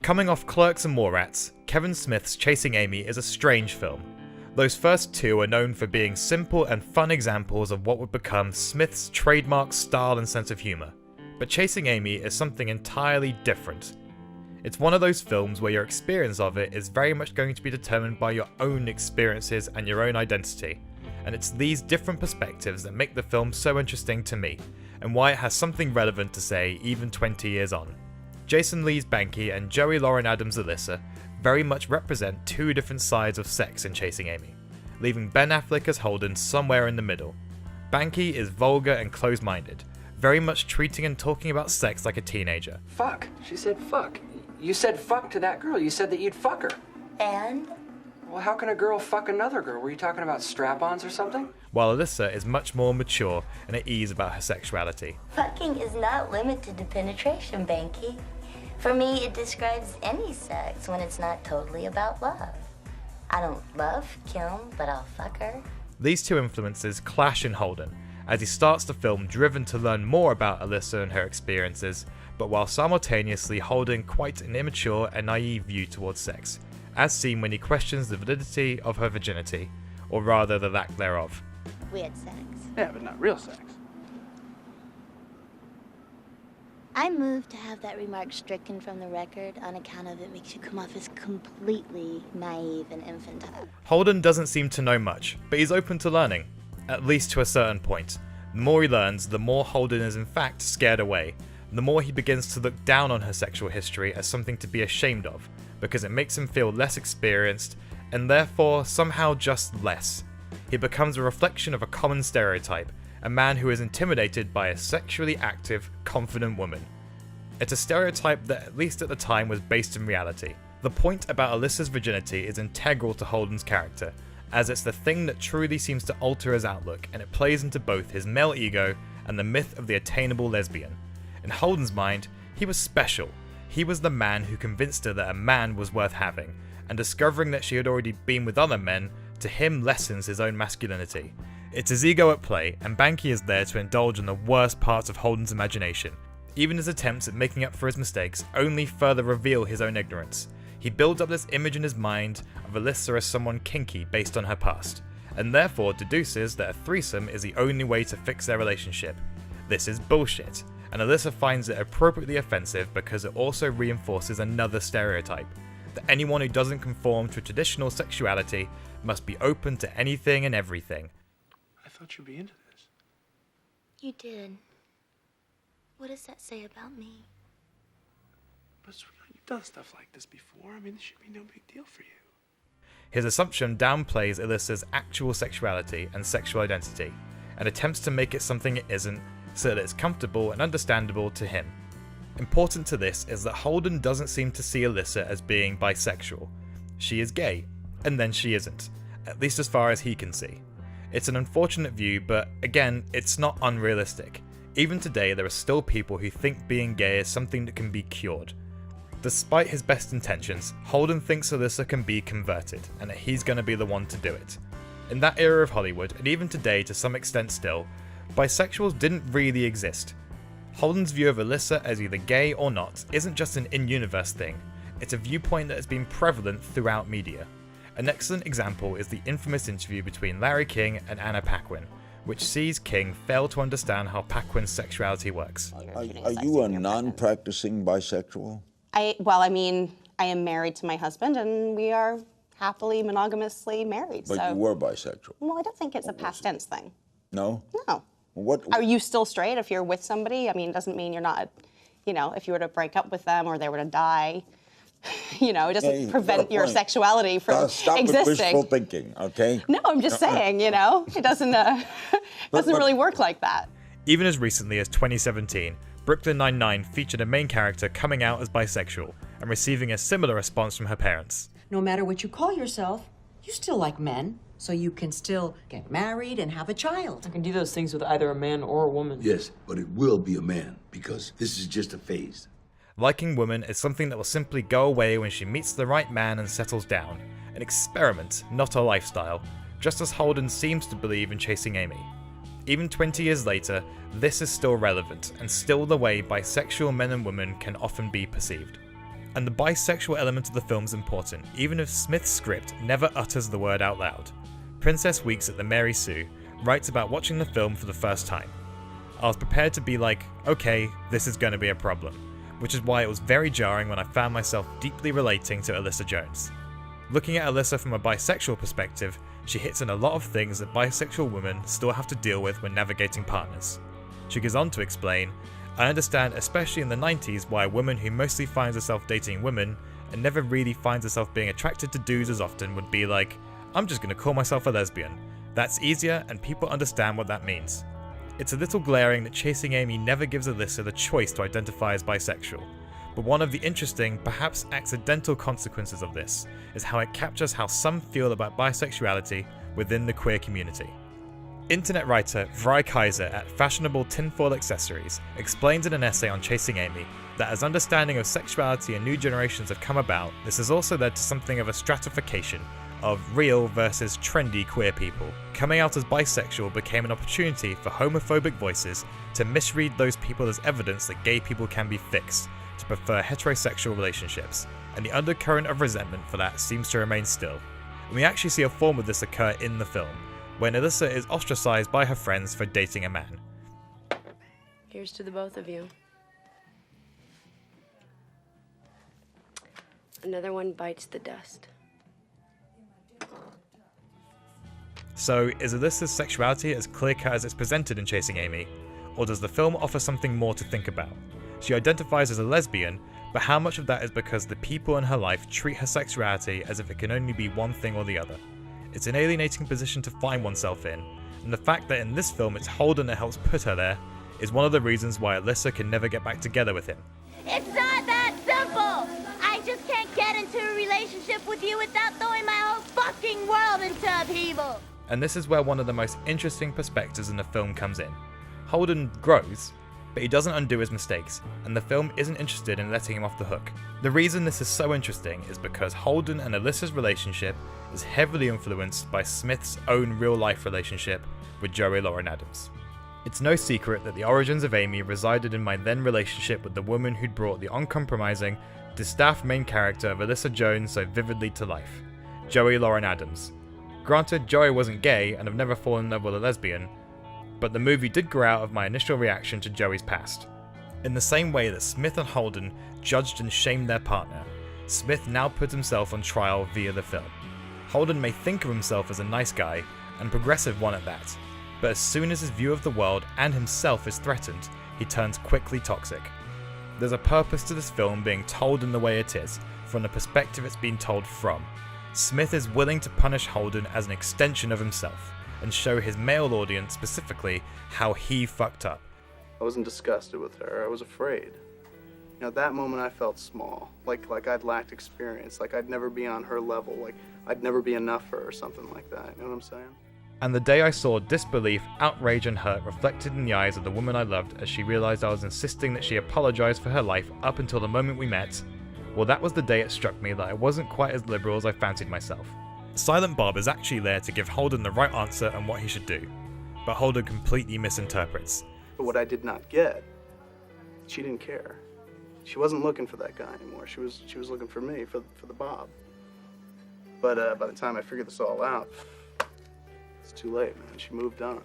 Coming off Clerks and Mallrats, Kevin Smith's Chasing Amy is a strange film. Those first two are known for being simple and fun examples of what would become Smith's trademark style and sense of humour. But Chasing Amy is something entirely different. It's one of those films where your experience of it is very much going to be determined by your own experiences and your own identity, and it's these different perspectives that make the film so interesting to me, and why it has something relevant to say even 20 years on. Jason Lee's Banky and Joey Lauren Adams' Alyssa very much represent two different sides of sex in Chasing Amy, leaving Ben Affleck as Holden somewhere in the middle. Banky is vulgar and closed-minded, very much treating and talking about sex like a teenager. Fuck. She said fuck. You said fuck to that girl. You said that you'd fuck her. And? Well, how can a girl fuck another girl? Were you talking about strap-ons or something? While Alyssa is much more mature and at ease about her sexuality. Fucking is not limited to penetration, Banky. For me, it describes any sex when it's not totally about love. I don't love Kim, but I'll fuck her. These two influences clash in Holden, as he starts the film driven to learn more about Alyssa and her experiences, but while simultaneously holding quite an immature and naive view towards sex, as seen when he questions the validity of her virginity, or rather the lack thereof. We had sex. Yeah, but not real sex. I moved to have that remark stricken from the record on account of it makes you come off as completely naive and infantile. Holden doesn't seem to know much, but he's open to learning, at least to a certain point. The more he learns, the more Holden is in fact scared away, the more he begins to look down on her sexual history as something to be ashamed of, because it makes him feel less experienced, and therefore somehow just less. He becomes a reflection of a common stereotype, a man who is intimidated by a sexually active, confident woman. It's a stereotype that, at least at the time, was based in reality. The point about Alyssa's virginity is integral to Holden's character, as it's the thing that truly seems to alter his outlook, and it plays into both his male ego and the myth of the attainable lesbian. In Holden's mind, he was special. He was the man who convinced her that a man was worth having, and discovering that she had already been with other men, to him lessens his own masculinity. It's his ego at play, and Banky is there to indulge in the worst parts of Holden's imagination. Even his attempts at making up for his mistakes only further reveal his own ignorance. He builds up this image in his mind of Alyssa as someone kinky based on her past, and therefore deduces that a threesome is the only way to fix their relationship. This is bullshit, and Alyssa finds it appropriately offensive because it also reinforces another stereotype, that anyone who doesn't conform to traditional sexuality must be open to anything and everything. I thought you'd be into this. You did. What does that say about me? But sweetheart, you've done stuff like this before. I mean, this should be no big deal for you. His assumption downplays Alyssa's actual sexuality and sexual identity, and attempts to make it something it isn't, so that it's comfortable and understandable to him. Important to this is that Holden doesn't seem to see Alyssa as being bisexual. She is gay, and then she isn't, at least as far as he can see. It's an unfortunate view, but again, it's not unrealistic. Even today, there are still people who think being gay is something that can be cured. Despite his best intentions, Holden thinks Alyssa can be converted, and that he's going to be the one to do it. In that era of Hollywood, and even today to some extent still, bisexuals didn't really exist. Holden's view of Alyssa as either gay or not isn't just an in-universe thing, it's a viewpoint that has been prevalent throughout media. An excellent example is the infamous interview between Larry King and Anna Paquin, which sees King fail to understand how Paquin's sexuality works. Are you a non-practicing bisexual? I am married to my husband, and we are happily monogamously married. But you were bisexual. Well, I don't think it's a past tense thing. No? No. What? Are you still straight if you're with somebody? I mean, it doesn't mean you're not, if you were to break up with them or they were to die, it doesn't prevent your sexuality from Stop existing. With wishful thinking, okay? No, I'm just saying, it doesn't really work like that. Even as recently as 2017, Brooklyn Nine-Nine featured a main character coming out as bisexual and receiving a similar response from her parents. No matter what you call yourself, you still like men, so you can still get married and have a child. I can do those things with either a man or a woman. Yes, but it will be a man, because this is just a phase. Liking women is something that will simply go away when she meets the right man and settles down. An experiment, not a lifestyle, just as Holden seems to believe in Chasing Amy. Even 20 years later, this is still relevant, and still the way bisexual men and women can often be perceived. And the bisexual element of the film is important, even if Smith's script never utters the word out loud. Princess Weeks at the Mary Sue writes about watching the film for the first time. I was prepared to be like, okay, this is going to be a problem, which is why it was very jarring when I found myself deeply relating to Alyssa Jones. Looking at Alyssa from a bisexual perspective, she hits on a lot of things that bisexual women still have to deal with when navigating partners. She goes on to explain, I understand, especially in the 90s, why a woman who mostly finds herself dating women and never really finds herself being attracted to dudes as often would be like, I'm just going to call myself a lesbian. That's easier and people understand what that means. It's a little glaring that Chasing Amy never gives Alyssa the choice to identify as bisexual, but one of the interesting, perhaps accidental consequences of this is how it captures how some feel about bisexuality within the queer community. Internet writer Vrai Kaiser at Fashionable Tinfoil Accessories explains in an essay on Chasing Amy that as understanding of sexuality and new generations have come about, this has also led to something of a stratification of real versus trendy queer people. Coming out as bisexual became an opportunity for homophobic voices to misread those people as evidence that gay people can be fixed, to prefer heterosexual relationships, and the undercurrent of resentment for that seems to remain still. And we actually see a form of this occur in the film, when Alyssa is ostracized by her friends for dating a man. Here's to the both of you. Another one bites the dust. So, is Alyssa's sexuality as clear-cut as it's presented in Chasing Amy, or does the film offer something more to think about? She identifies as a lesbian, but how much of that is because the people in her life treat her sexuality as if it can only be one thing or the other? It's an alienating position to find oneself in, and the fact that in this film it's Holden that helps put her there is one of the reasons why Alyssa can never get back together with him. It's not that simple! I just can't get into a relationship with you without throwing my whole fucking world into upheaval! And this is where one of the most interesting perspectives in the film comes in. Holden grows, but he doesn't undo his mistakes, and the film isn't interested in letting him off the hook. The reason this is so interesting is because Holden and Alyssa's relationship is heavily influenced by Smith's own real-life relationship with Joey Lauren Adams. It's no secret that the origins of Amy resided in my then relationship with the woman who'd brought the uncompromising, distaffed main character of Alyssa Jones so vividly to life, Joey Lauren Adams. Granted, Joey wasn't gay and I've never fallen in love with a lesbian, but the movie did grow out of my initial reaction to Joey's past. In the same way that Smith and Holden judged and shamed their partner, Smith now puts himself on trial via the film. Holden may think of himself as a nice guy, and progressive one at that, but as soon as his view of the world and himself is threatened, he turns quickly toxic. There's a purpose to this film being told in the way it is, from the perspective it's been told from. Smith is willing to punish Holden as an extension of himself, and show his male audience specifically how he fucked up. I wasn't disgusted with her, I was afraid. You know, at that moment I felt small, like I'd lacked experience, like I'd never be on her level, like I'd never be enough for her or something like that, you know what I'm saying? And the day I saw disbelief, outrage and hurt reflected in the eyes of the woman I loved as she realised I was insisting that she apologised for her life up until the moment we met, well, that was the day it struck me that I wasn't quite as liberal as I fancied myself. Silent Bob is actually there to give Holden the right answer and what he should do, but Holden completely misinterprets. But what I did not get, she didn't care. She wasn't looking for that guy anymore. She was looking for me, for the Bob. But by the time I figured this all out, it's too late, man. She moved on.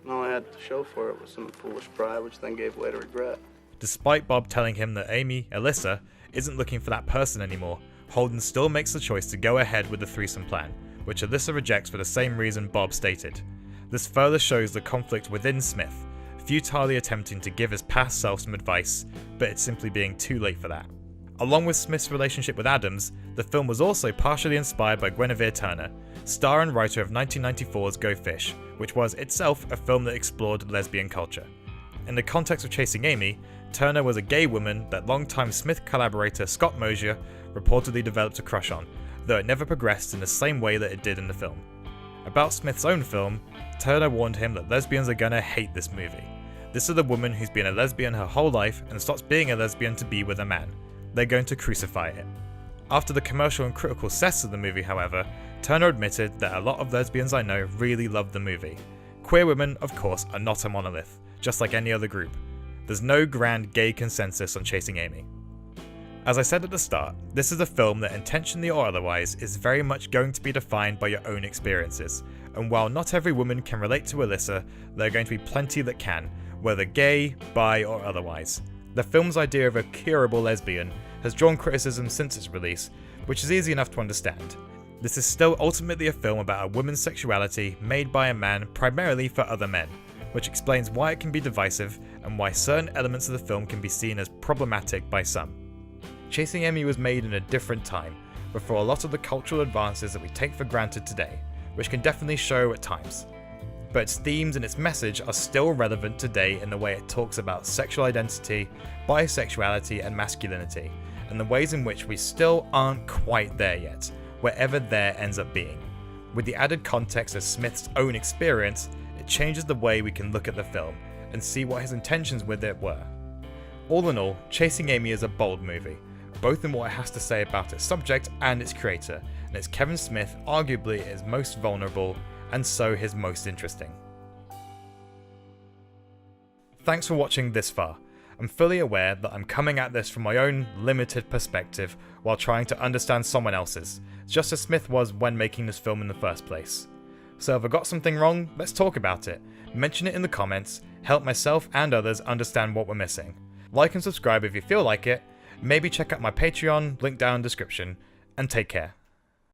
And all I had to show for it was some foolish pride, which then gave way to regret. Despite Bob telling him that Alyssa, isn't looking for that person anymore, Holden still makes the choice to go ahead with the threesome plan, which Alyssa rejects for the same reason Bob stated. This further shows the conflict within Smith, futilely attempting to give his past self some advice, but it's simply being too late for that. Along with Smith's relationship with Adams, the film was also partially inspired by Guinevere Turner, star and writer of 1994's Go Fish, which was itself a film that explored lesbian culture. In the context of Chasing Amy, Turner was a gay woman that longtime Smith collaborator Scott Mosier reportedly developed a crush on, though it never progressed in the same way that it did in the film. About Smith's own film, Turner warned him that lesbians are gonna hate this movie. This is a woman who's been a lesbian her whole life and stops being a lesbian to be with a man. They're going to crucify it. After the commercial and critical success of the movie, however, Turner admitted that a lot of lesbians I know really loved the movie. Queer women, of course, are not a monolith, just like any other group. There's no grand gay consensus on Chasing Amy. As I said at the start, this is a film that intentionally or otherwise is very much going to be defined by your own experiences, and while not every woman can relate to Alyssa, there are going to be plenty that can, whether gay, bi or otherwise. The film's idea of a curable lesbian has drawn criticism since its release, which is easy enough to understand. This is still ultimately a film about a woman's sexuality made by a man primarily for other men, which explains why it can be divisive and why certain elements of the film can be seen as problematic by some. Chasing Amy was made in a different time, before a lot of the cultural advances that we take for granted today, which can definitely show at times. But its themes and its message are still relevant today in the way it talks about sexual identity, bisexuality and masculinity, and the ways in which we still aren't quite there yet, wherever there ends up being. With the added context of Smith's own experience, it changes the way we can look at the film and see what his intentions with it were. All in all, Chasing Amy is a bold movie, both in what it has to say about its subject and its creator, and it's Kevin Smith arguably his most vulnerable, and so his most interesting. Thanks for watching this far. I'm fully aware that I'm coming at this from my own limited perspective while trying to understand someone else's, just as Smith was when making this film in the first place. So if I got something wrong, let's talk about it, mention it in the comments, help myself and others understand what we're missing. Like and subscribe if you feel like it, maybe check out my Patreon, link down in the description, and take care.